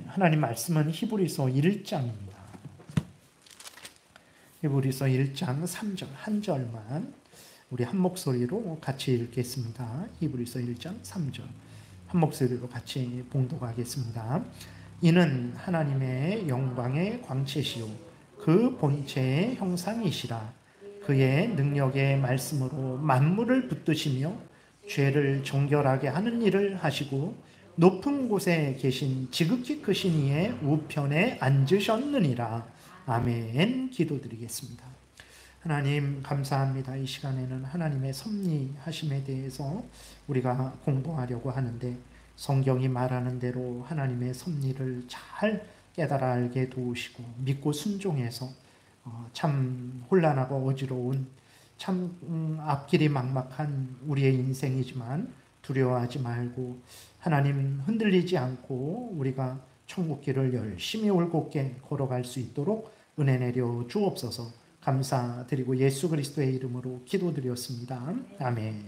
하나님 말씀은 히브리서 1장입니다. 히브리서 1장 3절 한 절만 우리 한 목소리로 같이 읽겠습니다. 히브리서 1장 3절 한 목소리로 같이 봉독하겠습니다. 이는 하나님의 영광의 광채시요 그 본체의 형상이시라. 그의 능력의 말씀으로 만물을 붙드시며 죄를 정결하게 하는 일을 하시고 높은 곳에 계신 지극히 크신 이의 우편에 앉으셨느니라. 아멘. 기도드리겠습니다. 하나님 감사합니다. 이 시간에는 하나님의 섭리하심에 대해서 우리가 공부하려고 하는데 성경이 말하는 대로 하나님의 섭리를 잘 깨달아 알게 도우시고 믿고 순종해서 참 혼란하고 어지러운 참 앞길이 막막한 우리의 인생이지만 두려워하지 말고 하나님 흔들리지 않고 우리가 천국길을 열심히 올곧게 걸어갈 수 있도록 은혜 내려 주옵소서. 감사드리고 예수 그리스도의 이름으로 기도드렸습니다. 아멘.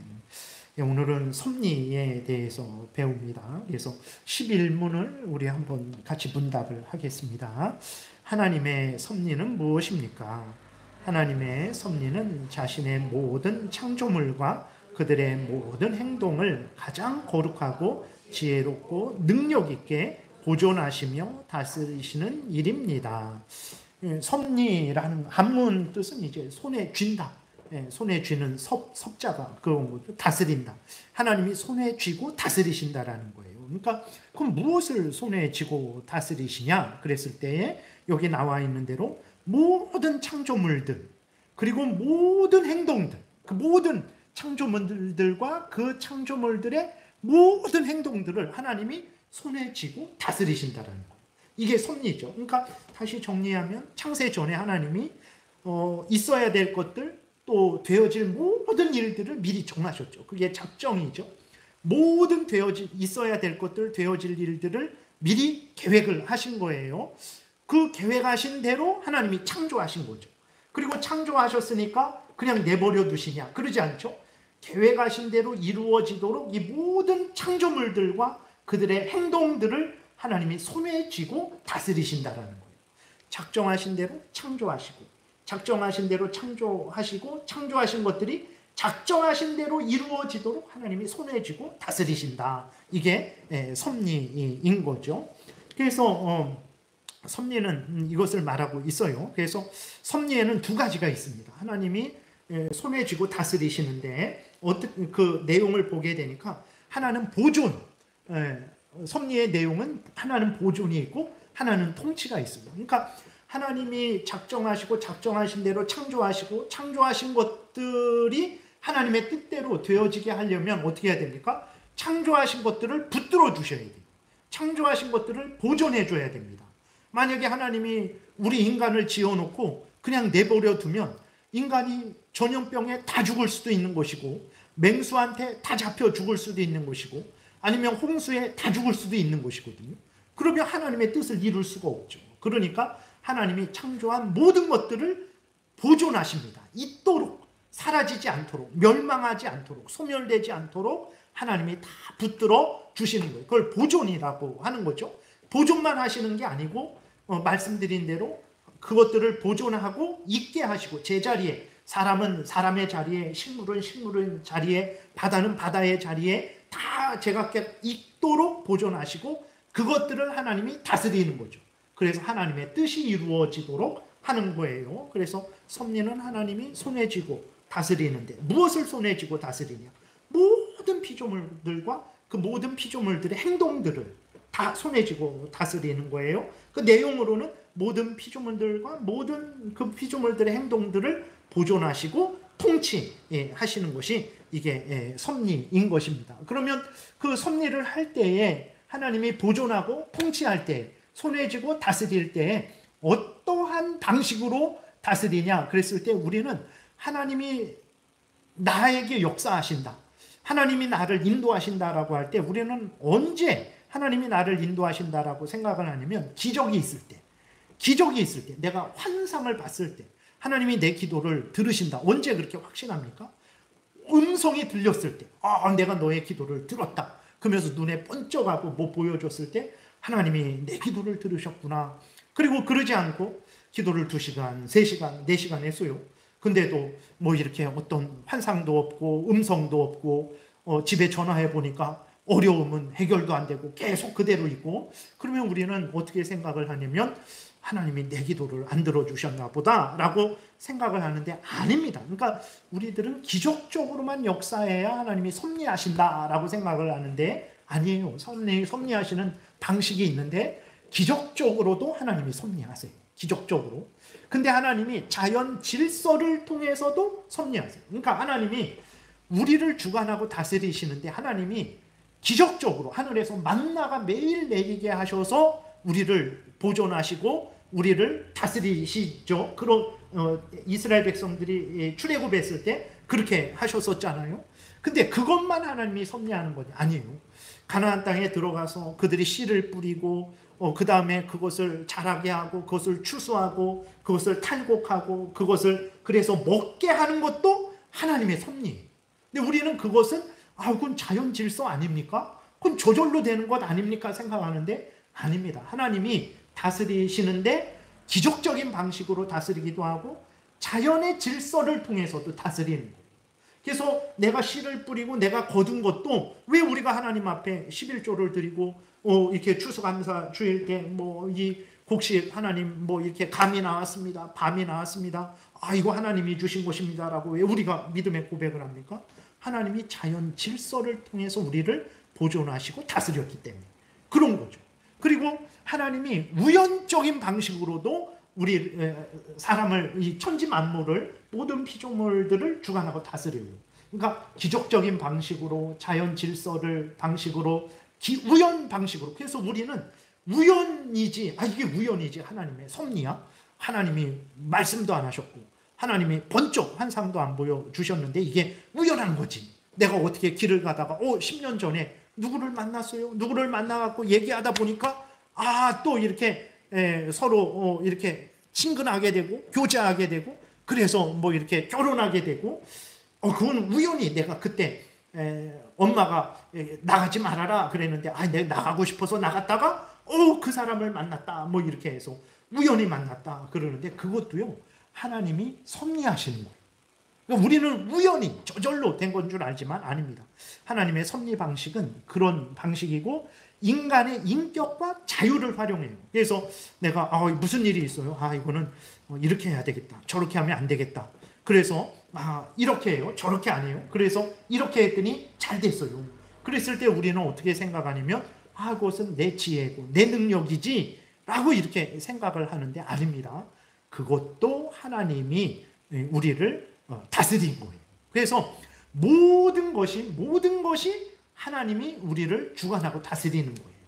오늘은 섭리에 대해서 배웁니다. 그래서 11문을 우리 한번 같이 문답을 하겠습니다. 하나님의 섭리는 무엇입니까? 하나님의 섭리는 자신의 모든 창조물과 그들의 모든 행동을 가장 거룩하고 지혜롭고 능력 있게 보존하시며 다스리시는 일입니다. 섭리라는 한문 뜻은 이제 손에 쥔다. 손에 쥐는 섭자가 그런 거죠. 다스린다. 하나님이 손에 쥐고 다스리신다라는 거예요. 그러니까 그럼 무엇을 손에 쥐고 다스리시냐? 그랬을 때에 여기 나와 있는 대로 모든 창조물들 그리고 모든 행동들 그 모든 창조물들과 그 창조물들의 모든 행동들을 하나님이 손에 쥐고 다스리신다라는 거예요. 이게 섭리죠. 그러니까 다시 정리하면 창세 전에 하나님이 있어야 될 것들 또 되어질 모든 일들을 미리 정하셨죠. 그게 작정이죠. 모든 있어야 될 것들, 되어질 일들을 미리 계획을 하신 거예요. 그 계획하신 대로 하나님이 창조하신 거죠. 그리고 창조하셨으니까 그냥 내버려 두시냐? 그러지 않죠. 계획하신 대로 이루어지도록 이 모든 창조물들과 그들의 행동들을 하나님이 손에 쥐고 다스리신다라는 거예요. 작정하신 대로 창조하시고 작정하신 대로 창조하시고 창조하신 것들이 작정하신 대로 이루어지도록 하나님이 손에 쥐고 다스리신다. 이게 섭리인 거죠. 그래서 섭리는 이것을 말하고 있어요. 그래서 섭리에는 두 가지가 있습니다. 하나님이 손에 쥐고 다스리시는데 그 내용을 보게 되니까 하나는 보존, 섭리의 내용은 하나는 보존이 있고 하나는 통치가 있습니다. 그러니까 하나님이 작정하시고 작정하신 대로 창조하시고 창조하신 것들이 하나님의 뜻대로 되어지게 하려면 어떻게 해야 됩니까? 창조하신 것들을 붙들어 주셔야 돼요. 창조하신 것들을 보존해 줘야 됩니다. 만약에 하나님이 우리 인간을 지어놓고 그냥 내버려 두면 인간이 전염병에 다 죽을 수도 있는 것이고 맹수한테 다 잡혀 죽을 수도 있는 것이고 아니면 홍수에 다 죽을 수도 있는 것이거든요. 그러면 하나님의 뜻을 이룰 수가 없죠. 그러니까 하나님이 창조한 모든 것들을 보존하십니다. 있도록, 사라지지 않도록, 멸망하지 않도록, 소멸되지 않도록 하나님이 다 붙들어 주시는 거예요. 그걸 보존이라고 하는 거죠. 보존만 하시는 게 아니고 말씀드린 대로 그것들을 보존하고 있게 하시고 제자리에 사람은 사람의 자리에 식물은 식물의 자리에 바다는 바다의 자리에 다 제각각 있도록 보존하시고 그것들을 하나님이 다스리는 거죠. 그래서 하나님의 뜻이 이루어지도록 하는 거예요. 그래서 섭리는 하나님이 손에 쥐고 다스리는데 무엇을 손에 쥐고 다스리냐? 모든 피조물들과 그 모든 피조물들의 행동들을 다 손에 쥐고 다스리는 거예요. 그 내용으로는 모든 피조물들과 모든 그 피조물들의 행동들을 보존하시고 통치하시는 것이 이게 섭리인 것입니다. 그러면 그 섭리를 할 때에 하나님이 보존하고 통치할 때 손에 쥐고 다스릴 때 어떠한 방식으로 다스리냐 그랬을 때 우리는 하나님이 나에게 역사하신다. 하나님이 나를 인도하신다라고 할 때 우리는 언제 하나님이 나를 인도하신다라고 생각을 하냐면 기적이 있을 때 내가 환상을 봤을 때 하나님이 내 기도를 들으신다. 언제 그렇게 확신합니까? 음성이 들렸을 때 내가 너의 기도를 들었다. 그러면서 눈에 번쩍하고 뭐 보여줬을 때 하나님이 내 기도를 들으셨구나. 그리고 그러지 않고 기도를 2시간, 3시간, 4시간 했어요. 근데도 뭐 이렇게 어떤 환상도 없고 음성도 없고 집에 전화해 보니까 어려움은 해결도 안 되고 계속 그대로 있고, 그러면 우리는 어떻게 생각을 하냐면 하나님이 내 기도를 안 들어주셨나 보다 라고 생각을 하는데 아닙니다. 그러니까 우리들은 기적적으로만 역사해야 하나님이 섭리하신다 라고 생각을 하는데 아니에요. 섭리하시는 방식이 있는데 기적적으로도 하나님이 섭리하세요. 기적적으로. 근데 하나님이 자연 질서를 통해서도 섭리하세요. 그러니까 하나님이 우리를 주관하고 다스리시는데 하나님이 기적적으로 하늘에서 만나가 매일 내리게 하셔서 우리를 보존하시고 우리를 다스리시죠. 그런 이스라엘 백성들이 출애굽했을 때 그렇게 하셨었잖아요. 근데 그것만 하나님이 섭리하는 것이 아니에요. 가나안 땅에 들어가서 그들이 씨를 뿌리고 그 다음에 그것을 자라게 하고 그것을 추수하고 그것을 탈곡하고 그것을 그래서 먹게 하는 것도 하나님의 섭리예요. 근데 우리는 그것은 그건 자연 질서 아닙니까? 그건 저절로 되는 것 아닙니까? 생각하는데 아닙니다. 하나님이 다스리시는데 기적적인 방식으로 다스리기도 하고 자연의 질서를 통해서도 다스리는 거예요. 그래서 내가 씨를 뿌리고 내가 거둔 것도 왜 우리가 하나님 앞에 11조를 드리고 이렇게 추수감사 주일 때 뭐 이 곡식 하나님 뭐 이렇게 감이 나왔습니다. 밤이 나왔습니다. 이거 하나님이 주신 것입니다라고 왜 우리가 믿음의 고백을 합니까? 하나님이 자연 질서를 통해서 우리를 보존하시고 다스렸기 때문에 그런 거죠. 그리고 하나님이 우연적인 방식으로도 우리 사람을 이 천지 만물을 모든 피조물들을 주관하고 다스려요. 그러니까 기적적인 방식으로 자연 질서를 방식으로 우연 방식으로. 그래서 우리는 우연이지 이게 우연이지 하나님의 섭리야? 하나님이 말씀도 안 하셨고 하나님이 번쩍 환상도 안 보여주셨는데 이게 우연한 거지. 내가 어떻게 길을 가다가 10년 전에 누구를 만났어요? 누구를 만나갖고 얘기하다 보니까 또 이렇게 서로 이렇게 친근하게 되고 교제하게 되고 그래서 뭐 이렇게 결혼하게 되고 그건 우연히 내가 그때 엄마가 나가지 말아라 그랬는데 내가 나가고 싶어서 나갔다가 그 사람을 만났다 뭐 이렇게 해서 우연히 만났다 그러는데 그것도요 하나님이 섭리하시는 거예요. 그러니까 우리는 우연히 저절로 된 건 줄 알지만 아닙니다. 하나님의 섭리 방식은 그런 방식이고 인간의 인격과 자유를 활용해요. 그래서 내가 무슨 일이 있어요. 이거는 이렇게 해야 되겠다. 저렇게 하면 안 되겠다. 그래서 이렇게 해요. 저렇게 안 해요. 그래서 이렇게 했더니 잘 됐어요. 그랬을 때 우리는 어떻게 생각하냐면 그것은 내 지혜고 내 능력이지 라고 이렇게 생각을 하는데 아닙니다. 그것도 하나님이 우리를 다스린 거예요. 그래서 모든 것이 하나님이 우리를 주관하고 다스리는 거예요.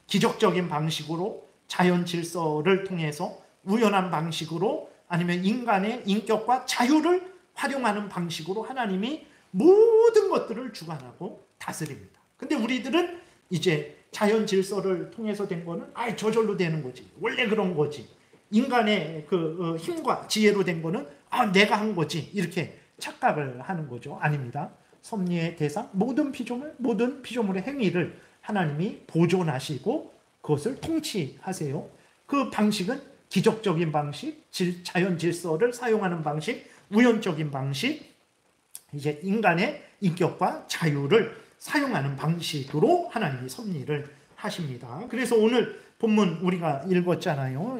기적적인 방식으로 자연 질서를 통해서 우연한 방식으로 아니면 인간의 인격과 자유를 활용하는 방식으로 하나님이 모든 것들을 주관하고 다스립니다. 근데 우리들은 이제 자연 질서를 통해서 된 거는 저절로 되는 거지. 원래 그런 거지. 인간의 그 힘과 지혜로 된 거는 내가 한 거지. 이렇게 착각을 하는 거죠. 아닙니다. 섭리의 대상, 모든 피조물의 행위를 하나님이 보존하시고 그것을 통치하세요. 그 방식은 기적적인 방식, 자연 질서를 사용하는 방식, 우연적인 방식, 이제 인간의 인격과 자유를 사용하는 방식으로 하나님이 섭리를 하십니다. 그래서 오늘 본문 우리가 읽었잖아요.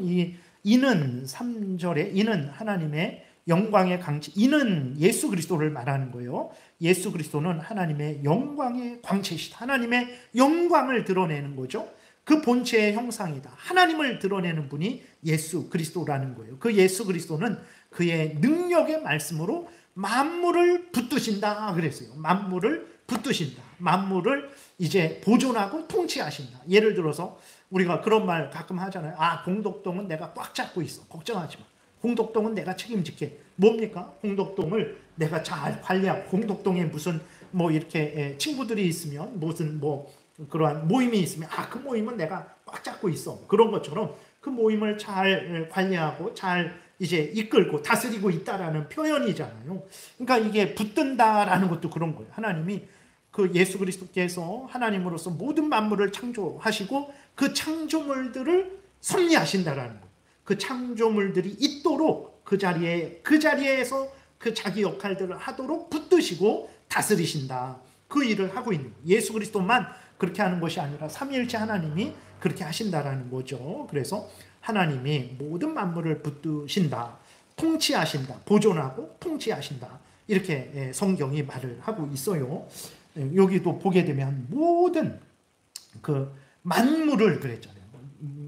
이는 3절에 이는 하나님의 영광의 강체, 이는 예수 그리스도를 말하는 거예요. 예수 그리스도는 하나님의 영광의 광채시다. 하나님의 영광을 드러내는 거죠. 그 본체의 형상이다. 하나님을 드러내는 분이 예수 그리스도라는 거예요. 그 예수 그리스도는 그의 능력의 말씀으로 만물을 붙드신다 그랬어요. 만물을 붙드신다. 만물을 이제 보존하고 통치하신다. 예를 들어서 우리가 그런 말 가끔 하잖아요. 공덕동은 내가 꽉 잡고 있어. 걱정하지 마. 공덕동은 내가 책임질게. 뭡니까? 공덕동을 내가 잘 관리하고 공덕동에 무슨 뭐 이렇게 친구들이 있으면 무슨 뭐 그러한 모임이 있으면 그 모임은 내가 꽉 잡고 있어. 그런 것처럼 그 모임을 잘 관리하고 잘 이제 이끌고 다스리고 있다라는 표현이잖아요. 그러니까 이게 붙든다라는 것도 그런 거예요. 하나님이 그 예수 그리스도께서 하나님으로서 모든 만물을 창조하시고 그 창조물들을 섭리하신다라는 거예요. 그 창조물들이 있도록 그 자리에서 그 자기 역할들을 하도록 붙드시고 다스리신다. 그 일을 하고 있는 거예요. 예수 그리스도만 그렇게 하는 것이 아니라 삼위일체 하나님이 그렇게 하신다라는 거죠. 그래서 하나님이 모든 만물을 붙드신다. 통치하신다. 보존하고 통치하신다. 이렇게 성경이 말을 하고 있어요. 여기도 보게 되면 모든 그 만물을 그랬잖아요.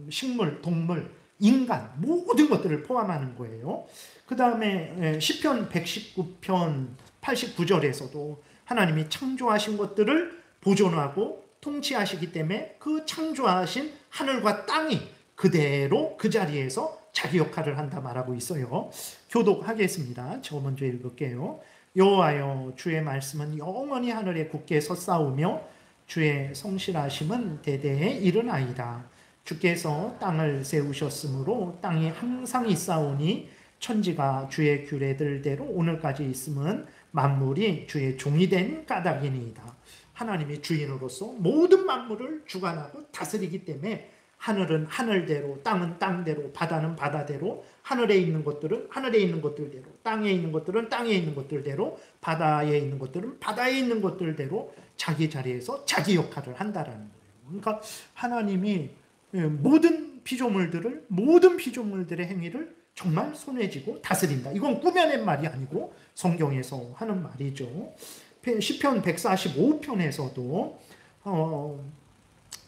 식물, 동물, 인간 모든 것들을 포함하는 거예요. 그 다음에 시편 119편 89절에서도 하나님이 창조하신 것들을 보존하고 통치하시기 때문에 그 창조하신 하늘과 땅이 그대로 그 자리에서 자기 역할을 한다 말하고 있어요. 교독하겠습니다. 저 먼저 읽을게요. 여호와여, 주의 말씀은 영원히 하늘에 굳게 섰사오며 주의 성실하심은 대대에 이르나이다. 주께서 땅을 세우셨으므로 땅이 항상 있사오니 천지가 주의 규례들대로 오늘까지 있음은 만물이 주의 종이 된 까닭이니이다. 하나님이 주인으로서 모든 만물을 주관하고 다스리기 때문에 하늘은 하늘대로, 땅은 땅대로, 바다는 바다대로, 하늘에 있는 것들은 하늘에 있는 것들대로, 땅에 있는 것들은 땅에 있는 것들대로, 바다에 있는 것들은 바다에 있는 것들대로 자기 자리에서 자기 역할을 한다라는 거예요. 그러니까 하나님이 모든 피조물들의 행위를 정말 손에 쥐고 다스린다. 이건 꾸며낸 말이 아니고 성경에서 하는 말이죠. 시편 145편에서도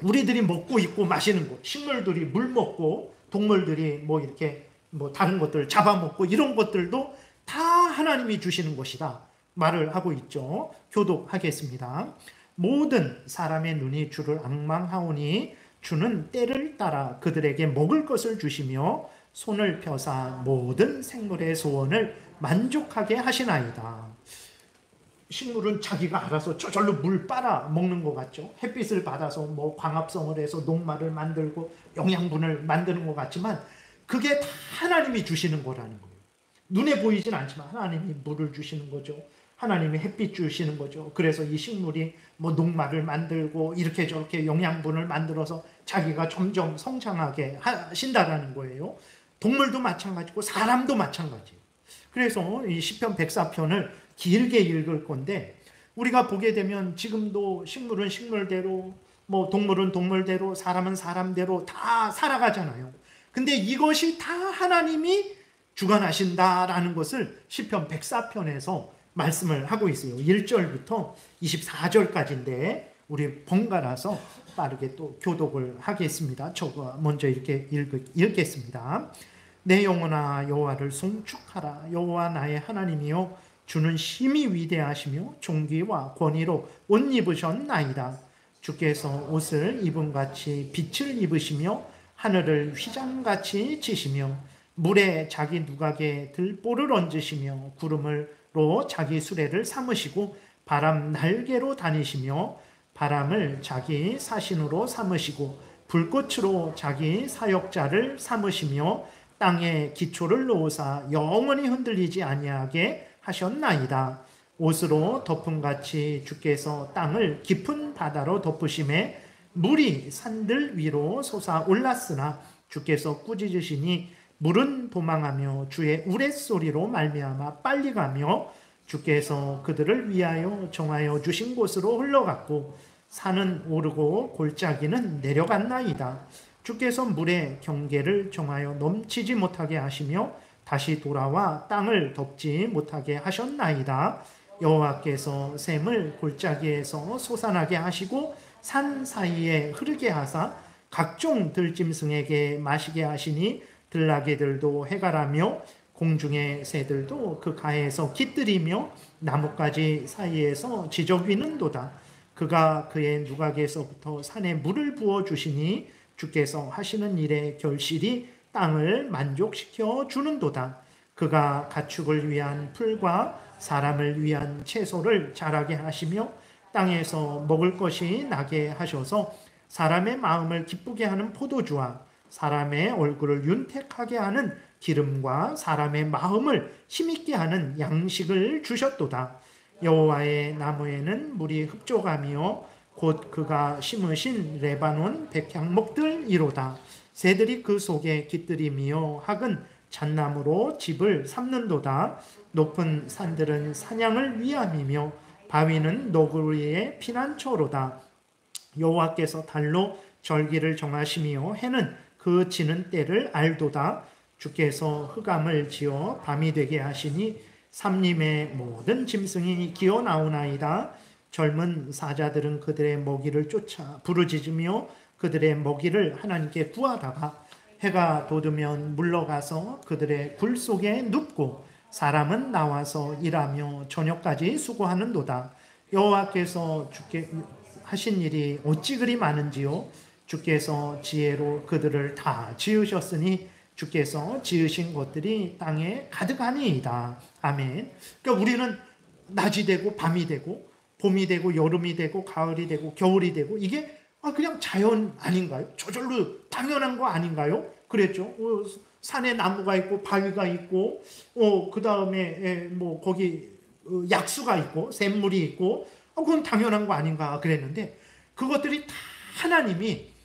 우리들이 먹고 입고 마시는 것, 식물들이 물 먹고 동물들이 이렇게 다른 것들 잡아먹고 이런 것들도 다 하나님이 주시는 것이다 말을 하고 있죠. 교독하겠습니다. 모든 사람의 눈이 주를 앙망하오니 주는 때를 따라 그들에게 먹을 것을 주시며 손을 펴사 모든 생물의 소원을 만족하게 하시나이다. 식물은 자기가 알아서 저절로 물 빨아 먹는 것 같죠. 햇빛을 받아서 광합성을 해서 녹말을 만들고 영양분을 만드는 것 같지만 그게 다 하나님이 주시는 거라는 거예요. 눈에 보이진 않지만 하나님이 물을 주시는 거죠. 하나님이 햇빛 주시는 거죠. 그래서 이 식물이 녹말을 만들고 이렇게 저렇게 영양분을 만들어서 자기가 점점 성장하게 하신다라는 거예요. 동물도 마찬가지고 사람도 마찬가지예요. 그래서 이 시편 104편을 길게 읽을 건데 우리가 보게 되면 지금도 식물은 식물대로 동물은 동물대로 사람은 사람대로 다 살아가잖아요. 근데 이것이 다 하나님이 주관하신다라는 것을 시편 104편에서 말씀을 하고 있어요. 1절부터 24절까지인데 우리 번갈아서 빠르게 또 교독을 하겠습니다. 저거 먼저 이렇게 읽겠습니다. 내 영혼아 여호와를 송축하라. 여호와 나의 하나님이요 주는 심히 위대하시며 존귀와 권위로 옷 입으셨나이다. 주께서 옷을 입음같이 빛을 입으시며 하늘을 휘장같이 치시며 물에 자기 누각에 들보를 얹으시며 구름으로 자기 수레를 삼으시고 바람 날개로 다니시며 바람을 자기 사신으로 삼으시고 불꽃으로 자기 사역자를 삼으시며 땅에 기초를 놓으사 영원히 흔들리지 아니하게 하셨나이다. 옷으로 덮음같이 주께서 땅을 깊은 바다로 덮으심에 물이 산들 위로 솟아올랐으나 주께서 꾸짖으시니 물은 도망하며 주의 우레소리로 말미암아 빨리 가며 주께서 그들을 위하여 정하여 주신 곳으로 흘러갔고 산은 오르고 골짜기는 내려갔나이다. 주께서 물의 경계를 정하여 넘치지 못하게 하시며 다시 돌아와 땅을 덮지 못하게 하셨나이다. 여호와께서 샘을 골짜기에서 솟아나게 하시고 산 사이에 흐르게 하사 각종 들짐승에게 마시게 하시니 들나귀들도 해갈하며 공중의 새들도 그 가에서 깃들이며 나뭇가지 사이에서 지저귀는도다. 그가 그의 누각에서부터 산에 물을 부어주시니 주께서 하시는 일의 결실이 땅을 만족시켜 주는도다. 그가 가축을 위한 풀과 사람을 위한 채소를 자라게 하시며 땅에서 먹을 것이 나게 하셔서 사람의 마음을 기쁘게 하는 포도주와 사람의 얼굴을 윤택하게 하는 기름과 사람의 마음을 힘있게 하는 양식을 주셨도다. 여호와의 나무에는 물이 흡족하며 곧 그가 심으신 레바논 백향목들이로다. 새들이 그 속에 깃들이며 학은 잣나무로 집을 삼는도다. 높은 산들은 사냥을 위함이며 바위는 노구리의 피난처로다. 여호와께서 달로 절기를 정하시며 해는 그 지는 때를 알도다. 주께서 흑암을 지어 밤이 되게 하시니 삼림의 모든 짐승이 기어 나오나이다. 젊은 사자들은 그들의 먹이를 쫓아 부르짖으며 그들의 먹이를 하나님께 구하다가 해가 돋으면 물러가서 그들의 굴 속에 눕고 사람은 나와서 일하며 저녁까지 수고하는도다. 여호와께서 주께 하신 일이 어찌 그리 많은지요. 주께서 지혜로 그들을 다 지으셨으니 주께서 지으신 것들이 땅에 가득하니이다. 아멘. 그러니까 우리는 낮이 되고 밤이 되고 봄이 되고 여름이 되고 가을이 되고 겨울이 되고 이게 그냥 자연 아닌가요? 저절로 당연한 거 아닌가요? 그랬죠. 산에 나무가 있고 바위가 있고 그 다음에 뭐 거기 약수가 있고 샘물이 있고 그건 당연한 거 아닌가 그랬는데 그것들이 다 하나님이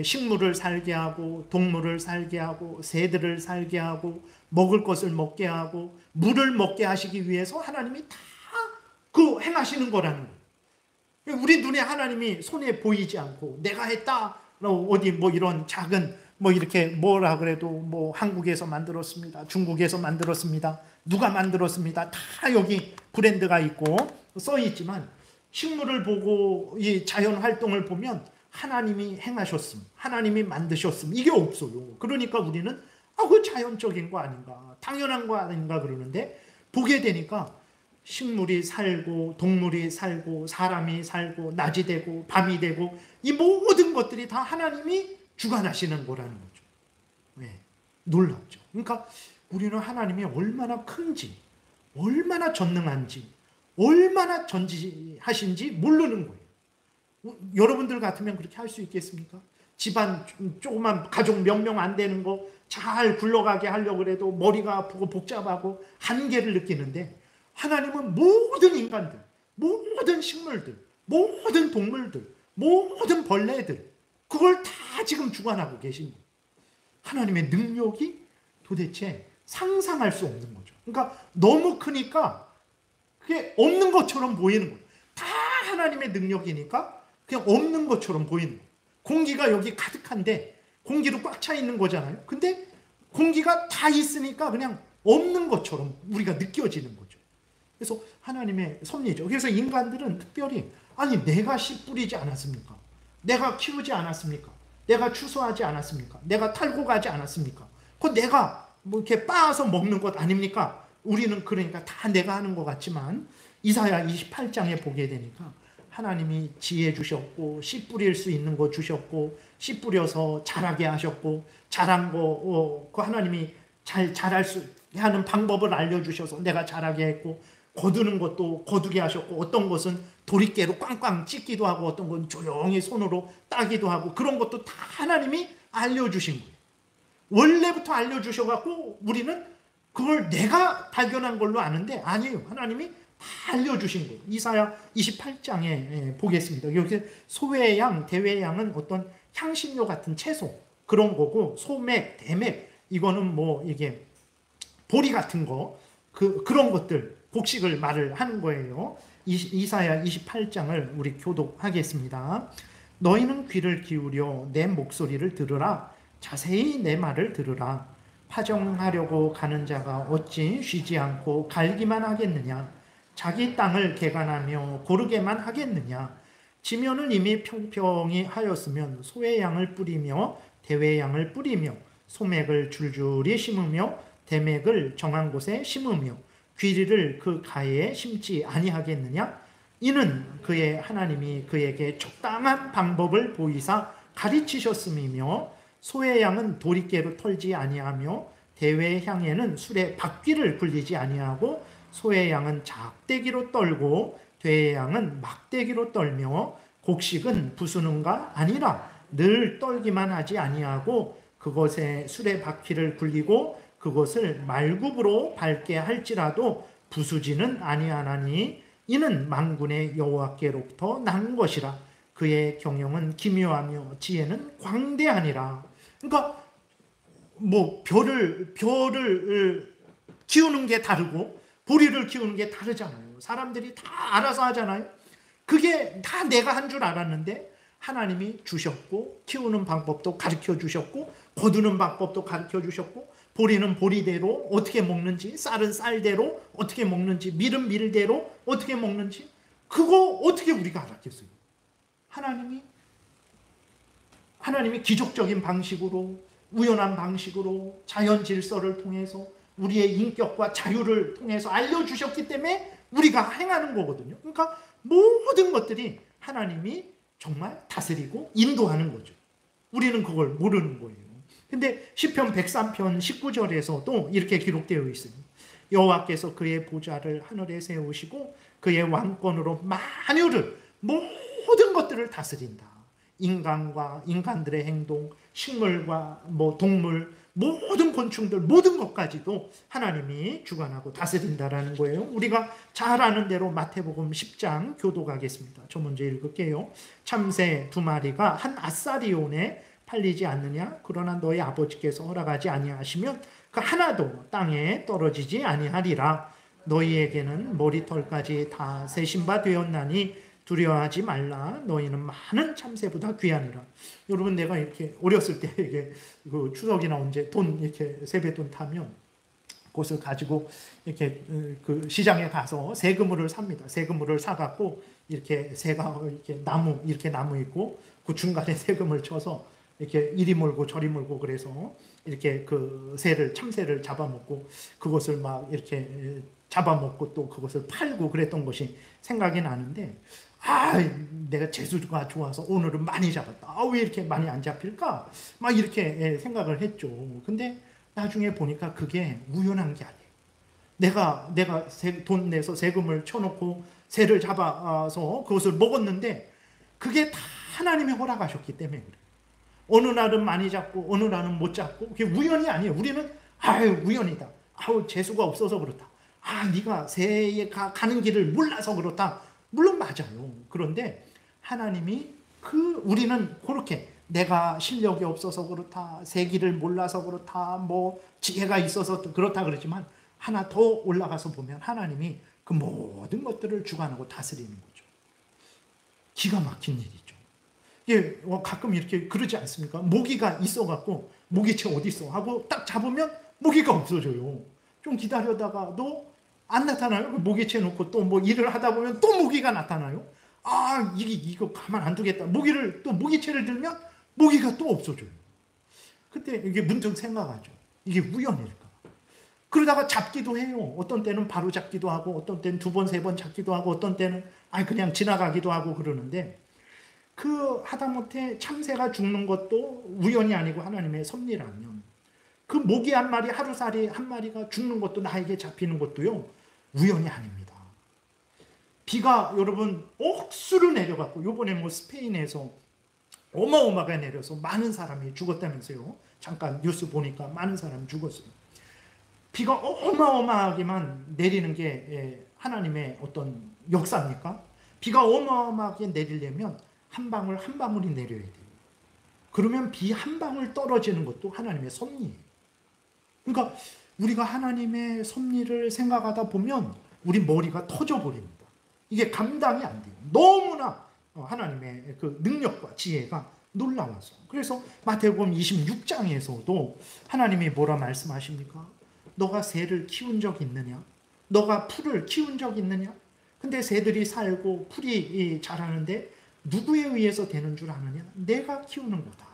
식물을 살게 하고 동물을 살게 하고 새들을 살게 하고 먹을 것을 먹게 하고 물을 먹게 하시기 위해서 하나님이 다 그 행하시는 거라는 거예요. 우리 눈에 하나님이 손에 보이지 않고 내가 했다 어디 뭐 이런 작은 뭐 이렇게 뭐라 그래도 뭐 한국에서 만들었습니다. 중국에서 만들었습니다. 누가 만들었습니다. 다 여기 브랜드가 있고 써 있지만 식물을 보고 이 자연 활동을 보면 하나님이 행하셨음, 하나님이 만드셨음 이게 없어요. 그러니까 우리는 그 자연적인 거 아닌가, 당연한 거 아닌가 그러는데 보게 되니까 식물이 살고 동물이 살고 사람이 살고 낮이 되고 밤이 되고 이 모든 것들이 다 하나님이 주관하시는 거라는 거죠. 네, 놀랍죠. 그러니까 우리는 하나님이 얼마나 큰지, 얼마나 전능한지, 얼마나 전지하신지 모르는 거예요. 여러분들 같으면 그렇게 할 수 있겠습니까? 집안 조그만 가족 몇 명 안 되는 거 잘 굴러가게 하려고 해도 머리가 아프고 복잡하고 한계를 느끼는데 하나님은 모든 인간들, 모든 식물들, 모든 동물들, 모든 벌레들 그걸 다 지금 주관하고 계신 거예요. 하나님의 능력이 도대체 상상할 수 없는 거죠. 그러니까 너무 크니까 그게 없는 것처럼 보이는 거예요. 다 하나님의 능력이니까 그냥 없는 것처럼 보이는 거예요. 공기가 여기 가득한데 공기로 꽉 차 있는 거잖아요. 근데 공기가 다 있으니까 그냥 없는 것처럼 우리가 느껴지는 거죠. 그래서 하나님의 섭리죠. 그래서 인간들은 특별히 내가 씨 뿌리지 않았습니까? 내가 키우지 않았습니까? 내가 추수하지 않았습니까? 내가 탈고 가지 않았습니까? 그건 내가 뭐 이렇게 빻아서 먹는 것 아닙니까? 우리는 그러니까 다 내가 하는 것 같지만 이사야 28장에 보게 되니까 하나님이 지혜 주셨고 씨 뿌릴 수 있는 거 주셨고 씨 뿌려서 자라게 하셨고 자란 거 그 하나님이 잘 자랄 수 하는 방법을 알려주셔서 내가 자라게 했고 거두는 것도 거두게 하셨고 어떤 것은 도리깨로 꽝꽝 찢기도 하고 어떤 건 조용히 손으로 따기도 하고 그런 것도 다 하나님이 알려주신 거예요. 원래부터 알려주셔갖고 우리는 그걸 내가 발견한 걸로 아는데 아니에요. 하나님이 다 알려주신 거예요. 이사야 28장에 보겠습니다. 여기 소외양, 대외양은 어떤 향신료 같은 채소 그런 거고 소맥, 대맥 이거는 뭐 이게 보리 같은 거 그런 것들 곡식을 말을 하는 거예요. 이사야 28장을 우리 교독하겠습니다. 너희는 귀를 기울여 내 목소리를 들으라. 자세히 내 말을 들으라. 파종하려고 가는 자가 어찌 쉬지 않고 갈기만 하겠느냐. 자기 땅을 개간하며 고르게만 하겠느냐. 지면은 이미 평평히 하였으면 소의 양을 뿌리며 대외 양을 뿌리며 소맥을 줄줄이 심으며 대맥을 정한 곳에 심으며 귀리를 그 가에 심지 아니하겠느냐. 이는 그의 하나님이 그에게 적당한 방법을 보이사 가르치셨음이며 소의 양은 도리깨로 털지 아니하며 대외 향에는 술에 바퀴를 굴리지 아니하고 소의 양은 작대기로 떨고 대의 양은 막대기로 떨며 곡식은 부수는가 아니라 늘 떨기만 하지 아니하고 그것에 술의 바퀴를 굴리고 그것을 말굽으로 밟게 할지라도 부수지는 아니하나니 이는 만군의 여호와께로부터 난 것이라. 그의 경영은 기묘하며 지혜는 광대하니라. 그러니까 뭐 별을 키우는 게 다르고 보리를 키우는 게 다르잖아요. 사람들이 다 알아서 하잖아요. 그게 다 내가 한 줄 알았는데 하나님이 주셨고, 키우는 방법도 가르쳐 주셨고, 거두는 방법도 가르쳐 주셨고, 보리는 보리대로 어떻게 먹는지, 쌀은 쌀대로 어떻게 먹는지, 밀은 밀대로 어떻게 먹는지, 그거 어떻게 우리가 알았겠어요? 하나님이 기적적인 방식으로, 우연한 방식으로, 자연 질서를 통해서, 우리의 인격과 자유를 통해서 알려주셨기 때문에 우리가 행하는 거거든요. 그러니까 모든 것들이 하나님이 정말 다스리고 인도하는 거죠. 우리는 그걸 모르는 거예요. 근데 시편 103편 19절에서도 이렇게 기록되어 있어요. 여호와께서 그의 보좌를 하늘에 세우시고 그의 왕권으로 만유를, 모든 것들을 다스린다. 인간과 인간들의 행동, 식물과 동물, 모든 곤충들, 모든 것까지도 하나님이 주관하고 다스린다라는 거예요. 우리가 잘 아는 대로 마태복음 10장 교도가겠습니다. 저 먼저 읽을게요. 참새 2마리가 한 아사리온에 팔리지 않느냐? 그러나 너희 아버지께서 허락하지 아니하시면 그 하나도 땅에 떨어지지 아니하리라. 너희에게는 머리털까지 다 세신 바 되었나니 두려워하지 말라. 너희는 많은 참새보다 귀하니라. 여러분, 내가 이렇게 어렸을 때 이게 그 추석이나 언제 돈 이렇게 세뱃돈 타면 그것을 가지고 이렇게 그 시장에 가서 새그물을 삽니다. 새그물을 사갖고 이렇게 새가 이렇게 나무 있고 그 중간에 새그물 쳐서 이렇게 이리 몰고 저리 몰고 그래서 이렇게 그 참새를 잡아먹고 그것을 막 이렇게 잡아먹고 또 그것을 팔고 그랬던 것이 생각이 나는데, 내가 재수가 좋아서 오늘은 많이 잡았다. 왜 이렇게 많이 안 잡힐까? 막 이렇게 생각을 했죠. 근데 나중에 보니까 그게 우연한 게 아니에요. 내가 돈 내서 세금을 쳐놓고 새를 잡아서 그것을 먹었는데 그게 다 하나님이 허락하셨기 때문에 그래요. 어느 날은 많이 잡고 어느 날은 못 잡고, 그게 우연이 아니에요. 우리는 우연이다. 재수가 없어서 그렇다. 네가 새에 가는 길을 몰라서 그렇다. 물론 맞아요. 그런데 하나님이 우리는 그렇게 내가 실력이 없어서 그렇다, 새 길을 몰라서 그렇다, 지혜가 있어서 그렇다 그러지만 하나 더 올라가서 보면 하나님이 그 모든 것들을 주관하고 다스리는 거죠. 기가 막힌 일이죠. 가끔 이렇게 그러지 않습니까? 모기가 있어갖고 모기채 어디 있어 하고 딱 잡으면 모기가 없어져요. 좀 기다려다가도 안 나타나요. 모기채 놓고 또 일을 하다 보면 또 모기가 나타나요. 이거 가만 안 두겠다. 모기채를 들면 모기가 또 없어져요. 그때 이게 문득 생각하죠. 이게 우연일까? 그러다가 잡기도 해요. 어떤 때는 바로 잡기도 하고, 어떤 때는 2번, 3번 잡기도 하고, 어떤 때는 그냥 지나가기도 하고 그러는데, 하다못해 참새가 죽는 것도 우연이 아니고 하나님의 섭리라면, 그 모기 한 마리, 하루살이 한 마리가 죽는 것도, 나에게 잡히는 것도요, 우연이 아닙니다. 비가 여러분 억수로 내려갔고, 요번에 스페인에서 어마어마하게 내려서 많은 사람이 죽었다면서요. 잠깐 뉴스 보니까 많은 사람이 죽었어요. 비가 어마어마하게만 내리는 게 하나님의 어떤 역사입니까? 비가 어마어마하게 내리려면 한 방울 한 방울이 내려야 돼요. 그러면 비 한 방울 떨어지는 것도 하나님의 섭리예요. 그러니까 우리가 하나님의 섭리를 생각하다 보면 우리 머리가 터져버립니다. 이게 감당이 안 돼요. 너무나 하나님의 그 능력과 지혜가 놀라워서. 그래서 마태복음 26장에서도 하나님이 뭐라 말씀하십니까? 너가 새를 키운 적 있느냐? 너가 풀을 키운 적 있느냐? 근데 새들이 살고 풀이 자라는데 누구에 의해서 되는 줄 아느냐? 내가 키우는 거다.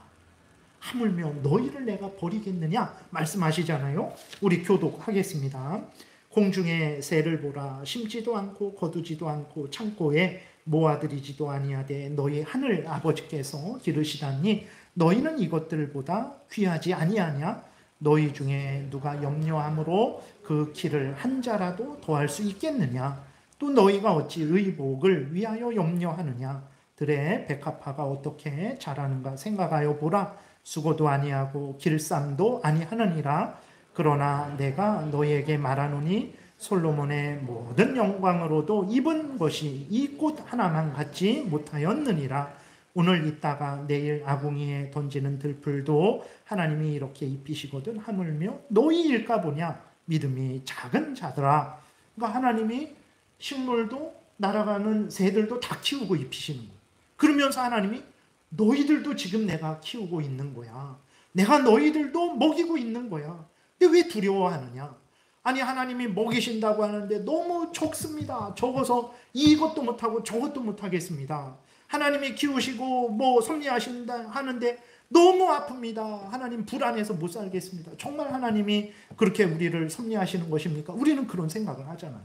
하물며 너희를 내가 버리겠느냐? 말씀하시잖아요. 우리 교독하겠습니다. 공중의 새를 보라. 심지도 않고 거두지도 않고 창고에 모아들이지도 아니하되 너희 하늘 아버지께서 기르시다니 너희는 이것들보다 귀하지 아니하냐? 너희 중에 누가 염려함으로 그 키를 한 자라도 더할 수 있겠느냐? 또 너희가 어찌 의복을 위하여 염려하느냐? 들의 백합화가 어떻게 자라는가 생각하여 보라. 수고도 아니하고 길쌈도 아니하느니라. 그러나 내가 너희에게 말하노니 솔로몬의 모든 영광으로도 입은 것이 이 꽃 하나만 갖지 못하였느니라. 오늘 있다가 내일 아궁이에 던지는 들풀도 하나님이 이렇게 입히시거든 하물며 너희일까 보냐 믿음이 작은 자들아. 그러니까 하나님이 식물도 날아가는 새들도 다 키우고 입히시는 거예요. 그러면서 하나님이 너희들도 지금 내가 키우고 있는 거야. 내가 너희들도 먹이고 있는 거야. 근데 왜 두려워하느냐? 아니 하나님이 먹이신다고 하는데 너무 적습니다. 적어서 이것도 못하고 저것도 못하겠습니다. 하나님이 키우시고 뭐 섭리하신다 하는데 너무 아픕니다. 하나님 불안해서 못 살겠습니다. 정말 하나님이 그렇게 우리를 섭리하시는 것입니까? 우리는 그런 생각을 하잖아요.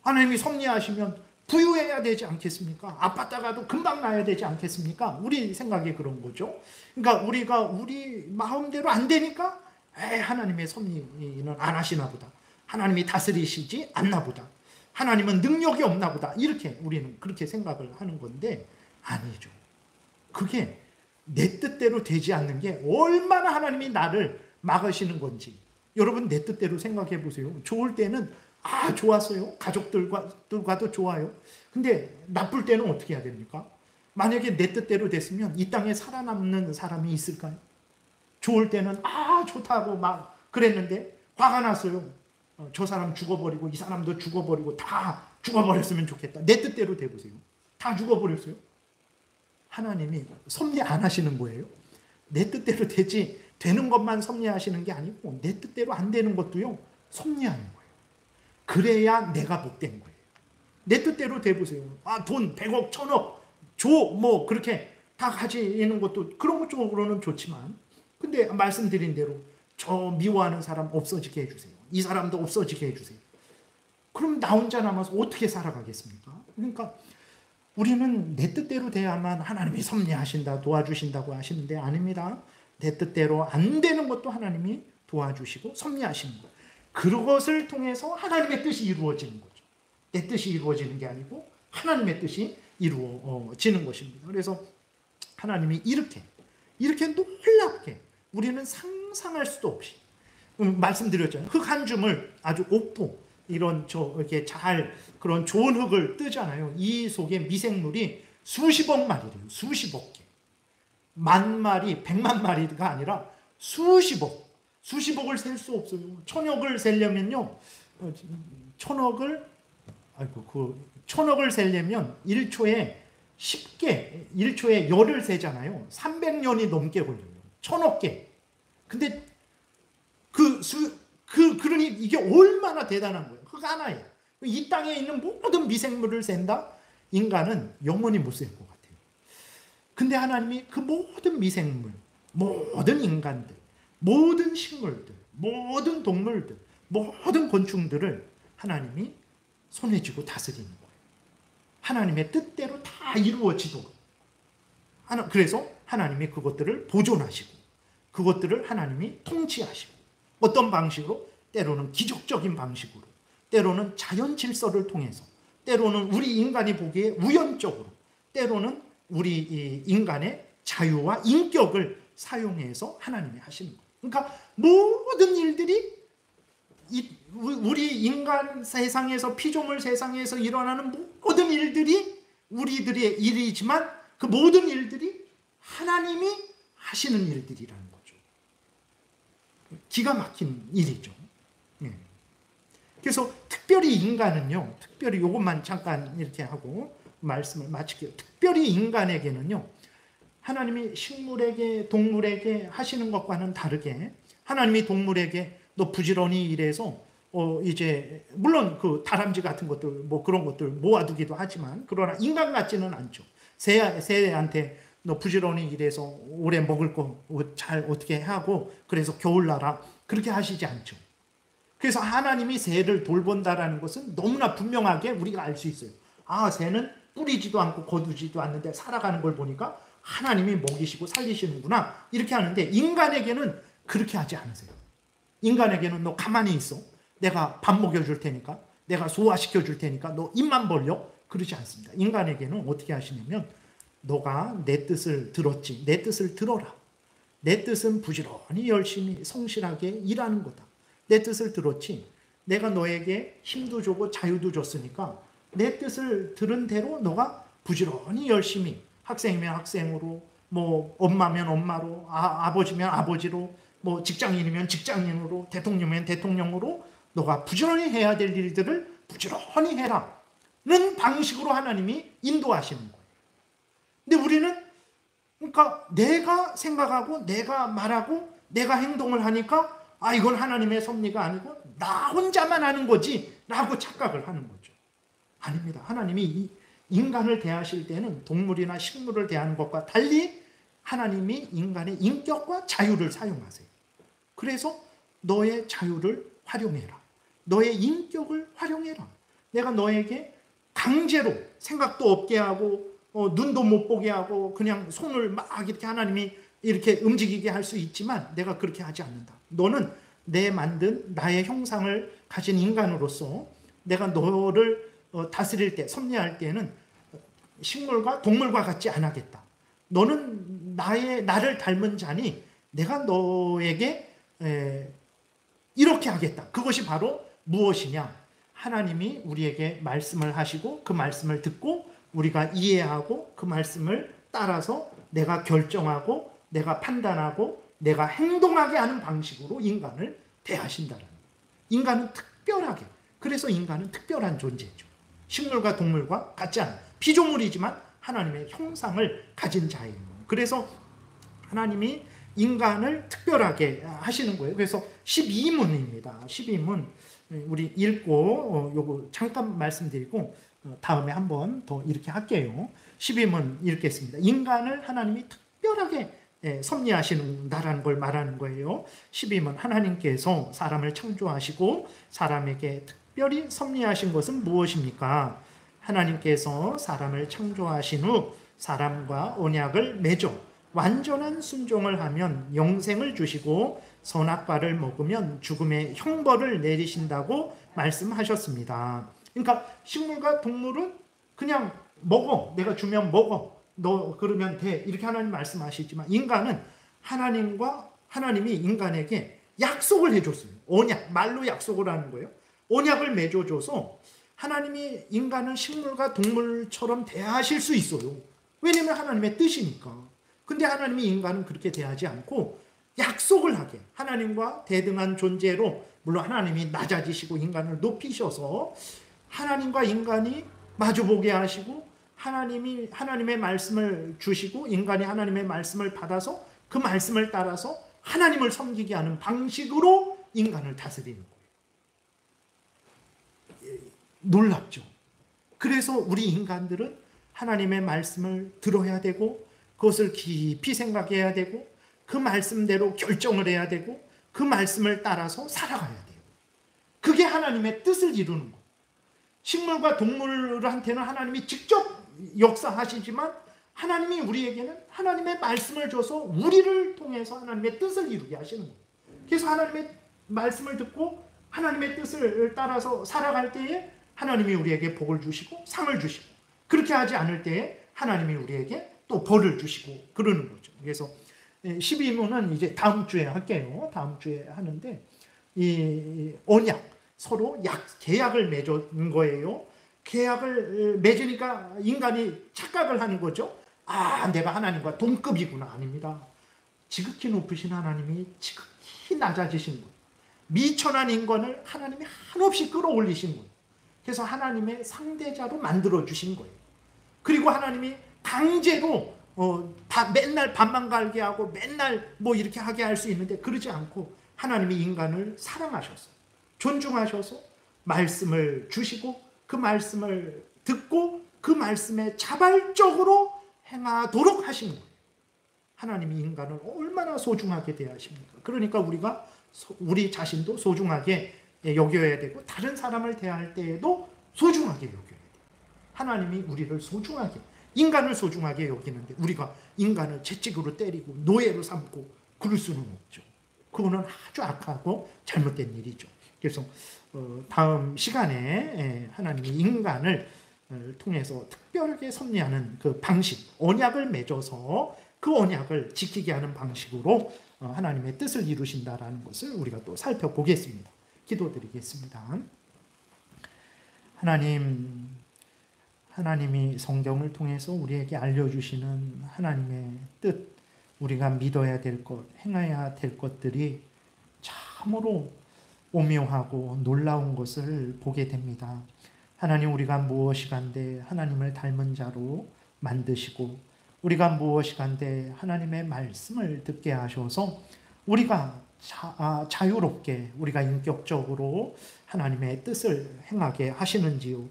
하나님이 섭리하시면 부유해야 되지 않겠습니까? 아팠다가도 금방 나야 되지 않겠습니까? 우리 생각이 그런 거죠. 그러니까 우리가 우리 마음대로 안 되니까 하나님의 섭리는 안 하시나 보다. 하나님이 다스리시지 않나 보다. 하나님은 능력이 없나 보다. 이렇게 우리는 그렇게 생각을 하는 건데 아니죠. 그게 내 뜻대로 되지 않는 게 얼마나 하나님이 나를 막으시는 건지 여러분 내 뜻대로 생각해 보세요. 좋을 때는 좋았어요. 가족들과도 좋아요. 근데 나쁠 때는 어떻게 해야 됩니까? 만약에 내 뜻대로 됐으면 이 땅에 살아남는 사람이 있을까요? 좋을 때는 좋다고 막 그랬는데 화가 났어요. 저 사람 죽어버리고 이 사람도 죽어버리고 다 죽어버렸으면 좋겠다. 내 뜻대로 돼보세요. 다 죽어버렸어요. 하나님이 섭리 안 하시는 거예요. 내 뜻대로 되는 것만 섭리하시는 게 아니고 내 뜻대로 안 되는 것도요 섭리하는 거예요. 그래야 내가 복된 거예요. 내 뜻대로 돼보세요. 돈 100억 1000억 줘 뭐 그렇게 다 가지는 것도 그런 것 쪽으로는 좋지만 근데 말씀드린 대로 저 미워하는 사람 없어지게 해주세요. 이 사람도 없어지게 해주세요. 그럼 나 혼자 남아서 어떻게 살아가겠습니까? 그러니까 우리는 내 뜻대로 돼야만 하나님이 섭리하신다 도와주신다고 하시는데 아닙니다. 내 뜻대로 안 되는 것도 하나님이 도와주시고 섭리하시는 거예요. 그것을 통해서 하나님의 뜻이 이루어지는 거죠. 내 뜻이 이루어지는 게 아니고 하나님의 뜻이 이루어지는 것입니다. 그래서 하나님이 이렇게 놀랍게 우리는 상상할 수도 없이 말씀드렸잖아요. 흙 한 줌을 아주 옥토 이렇게 잘 그런 좋은 흙을 뜨잖아요. 이 속에 미생물이 수십억 마리래요. 수십억 개. 10,000마리, 1,000,000마리가 아니라 수십억을 셀 수 없어요. 1,000억을 세려면요. 1,000억을 세려면 1초에 10개, 1초에 열을 세잖아요. 300년이 넘게 걸려요. 1,000억 개. 근데 그러니 이게 얼마나 대단한 거예요. 흙 하나에. 이 땅에 있는 모든 미생물을 센다? 인간은 영원히 못 셀 것 같아요. 근데 하나님이 그 모든 미생물, 모든 인간들, 모든 식물들, 모든 동물들, 모든 곤충들을 하나님이 손에 쥐고 다스리는 거예요. 하나님의 뜻대로 다 이루어지도록. 그래서 하나님이 그것들을 보존하시고 그것들을 하나님이 통치하시고 어떤 방식으로? 때로는 기적적인 방식으로, 때로는 자연 질서를 통해서, 때로는 우리 인간이 보기에 우연적으로, 때로는 우리 인간의 자유와 인격을 사용해서 하나님이 하시는 거예요. 그러니까 모든 일들이 우리 인간 세상에서 피조물 세상에서 일어나는 모든 일들이 우리들의 일이지만 그 모든 일들이 하나님이 하시는 일들이라는 거죠. 기가 막힌 일이죠. 그래서 특별히 인간은요, 특별히 이것만 잠깐 이렇게 하고 말씀을 마칠게요. 특별히 인간에게는요, 하나님이 식물에게, 동물에게 하시는 것과는 다르게 하나님이 동물에게 너 부지런히 일해서 이제 물론 그 다람쥐 같은 것들 뭐 그런 것들 모아두기도 하지만 그러나 인간 같지는 않죠. 새한테 너 부지런히 일해서 오래 먹을 거 잘 어떻게 하고 그래서 겨울 나라 그렇게 하시지 않죠. 그래서 하나님이 새를 돌본다라는 것은 너무나 분명하게 우리가 알 수 있어요. 새는 뿌리지도 않고 거두지도 않는데 살아가는 걸 보니까 하나님이 먹이시고 살리시는구나 이렇게 하는데 인간에게는 그렇게 하지 않으세요. 인간에게는 너 가만히 있어. 내가 밥 먹여줄 테니까 내가 소화시켜줄 테니까 너 입만 벌려. 그러지 않습니다. 인간에게는 어떻게 하시냐면 너가 내 뜻을 들었지. 내 뜻을 들어라. 내 뜻은 부지런히 열심히 성실하게 일하는 거다. 내 뜻을 들었지. 내가 너에게 힘도 주고 자유도 줬으니까 내 뜻을 들은 대로 너가 부지런히 열심히, 학생이면 학생으로, 뭐 엄마면 엄마로, 아버지면 아버지로, 뭐 직장인이면 직장인으로, 대통령이면 대통령으로 너가 부지런히 해야 될 일들을 부지런히 해라 는 방식으로 하나님이 인도하시는 거예요. 근데 우리는 그러니까 내가 생각하고 내가 말하고 내가 행동을 하니까 이건 하나님의 섭리가 아니고 나 혼자만 하는 거지 라고 착각을 하는 거죠. 아닙니다. 하나님이 인간을 대하실 때는 동물이나 식물을 대하는 것과 달리 하나님이 인간의 인격과 자유를 사용하세요. 그래서 너의 자유를 활용해라. 너의 인격을 활용해라. 내가 너에게 강제로 생각도 없게 하고 눈도 못 보게 하고 그냥 손을 막 이렇게 하나님이 이렇게 움직이게 할 수 있지만 내가 그렇게 하지 않는다. 너는 내 만든 나의 형상을 가진 인간으로서 내가 너를 다스릴 때, 섭리할 때는 식물과 동물과 같지 않겠다. 너는 나를 닮은 자니 내가 너에게 이렇게 하겠다. 그것이 바로 무엇이냐? 하나님이 우리에게 말씀을 하시고 그 말씀을 듣고 우리가 이해하고 그 말씀을 따라서 내가 결정하고 내가 판단하고 내가 행동하게 하는 방식으로 인간을 대하신다는 거예요. 인간은 특별하게, 그래서 인간은 특별한 존재죠. 식물과 동물과 같지 않아요. 피조물이지만 하나님의 형상을 가진 자예요. 그래서 하나님이 인간을 특별하게 하시는 거예요. 그래서 12문입니다. 12문 우리 읽고 요거 잠깐 말씀드리고 다음에 한번 더 이렇게 할게요. 12문 읽겠습니다. 인간을 하나님이 특별하게 섭리하시는다라는 걸 말하는 거예요. 12문 하나님께서 사람을 창조하시고 사람에게 특별히 섭리하신 것은 무엇입니까? 하나님께서 사람을 창조하신 후 사람과 언약을 맺어 완전한 순종을 하면 영생을 주시고 선악과를 먹으면 죽음의 형벌을 내리신다고 말씀하셨습니다. 그러니까 식물과 동물은 그냥 먹어. 내가 주면 먹어. 너 그러면 돼. 이렇게 하나님 말씀하시지만 인간은 하나님이 인간에게 약속을 해줬어요. 언약, 말로 약속을 하는 거예요. 언약을 맺어줘서 하나님이 인간은 식물과 동물처럼 대하실 수 있어요. 왜냐하면 하나님의 뜻이니까. 근데 하나님이 인간은 그렇게 대하지 않고 약속을 하게, 하나님과 대등한 존재로, 물론 하나님이 낮아지시고 인간을 높이셔서 하나님과 인간이 마주보게 하시고 하나님이 하나님의 말씀을 주시고 인간이 하나님의 말씀을 받아서 그 말씀을 따라서 하나님을 섬기게 하는 방식으로 인간을 다스리는 거예요. 놀랍죠. 그래서 우리 인간들은 하나님의 말씀을 들어야 되고 그것을 깊이 생각해야 되고 그 말씀대로 결정을 해야 되고 그 말씀을 따라서 살아가야 돼요. 그게 하나님의 뜻을 이루는 거예요. 식물과 동물한테는 하나님이 직접 역사하시지만 하나님이 우리에게는 하나님의 말씀을 줘서 우리를 통해서 하나님의 뜻을 이루게 하시는 거예요. 그래서 하나님의 말씀을 듣고 하나님의 뜻을 따라서 살아갈 때에 하나님이 우리에게 복을 주시고 상을 주시고, 그렇게 하지 않을 때에 하나님이 우리에게 또 벌을 주시고 그러는 거죠. 그래서 12문은 이제 다음 주에 할게요. 다음 주에 하는데 이 언약, 서로 계약을 맺은 거예요. 계약을 맺으니까 인간이 착각을 하는 거죠. 내가 하나님과 동급이구나. 아닙니다. 지극히 높으신 하나님이 지극히 낮아지신 거예요. 미천한 인간을 하나님이 한없이 끌어올리신 거예요. 그래서 하나님의 상대자로 만들어주신 거예요. 그리고 하나님이 강제로 맨날 밥만 갈게 하고 맨날 뭐 이렇게 하게 할 수 있는데 그러지 않고 하나님이 인간을 사랑하셔서 존중하셔서 말씀을 주시고 그 말씀을 듣고 그 말씀에 자발적으로 행하도록 하신 거예요. 하나님이 인간을 얼마나 소중하게 대하십니까? 그러니까 우리가 우리 자신도 소중하게 여겨야 되고 다른 사람을 대할 때에도 소중하게 여겨야 돼요. 하나님이 우리를 소중하게, 인간을 소중하게 여기는데 우리가 인간을 채찍으로 때리고 노예로 삼고 그럴 수는 없죠. 그거는 아주 악하고 잘못된 일이죠. 그래서 다음 시간에 하나님이 인간을 통해서 특별하게 섭리하는 그 방식, 언약을 맺어서 그 언약을 지키게 하는 방식으로 하나님의 뜻을 이루신다라는 것을 우리가 또 살펴보겠습니다. 기도드리겠습니다. 하나님이 성경을 통해서 우리에게 알려주시는 하나님의 뜻, 우리가 믿어야 될 것, 행해야 될 것들이 참으로 오묘하고 놀라운 것을 보게 됩니다. 하나님, 우리가 무엇이간데 하나님을 닮은 자로 만드시고, 우리가 무엇이간데 하나님의 말씀을 듣게 하셔서 우리가 자유롭게, 우리가 인격적으로 하나님의 뜻을 행하게 하시는지요.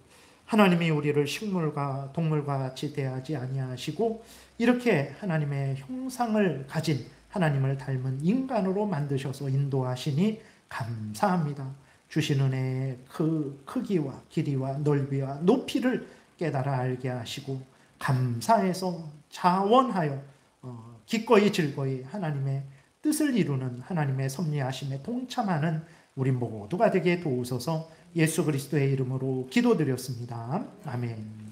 하나님이 우리를 식물과 동물과 같이 대하지 아니하시고 이렇게 하나님의 형상을 가진, 하나님을 닮은 인간으로 만드셔서 인도하시니 감사합니다. 주신 은혜의 그 크기와 길이와 넓이와 높이를 깨달아 알게 하시고 감사해서 자원하여 기꺼이 즐거이 하나님의 뜻을 이루는 하나님의 섭리하심에 동참하는 우리 모두가 되게 도우소서. 예수 그리스도의 이름으로 기도드렸습니다. 아멘.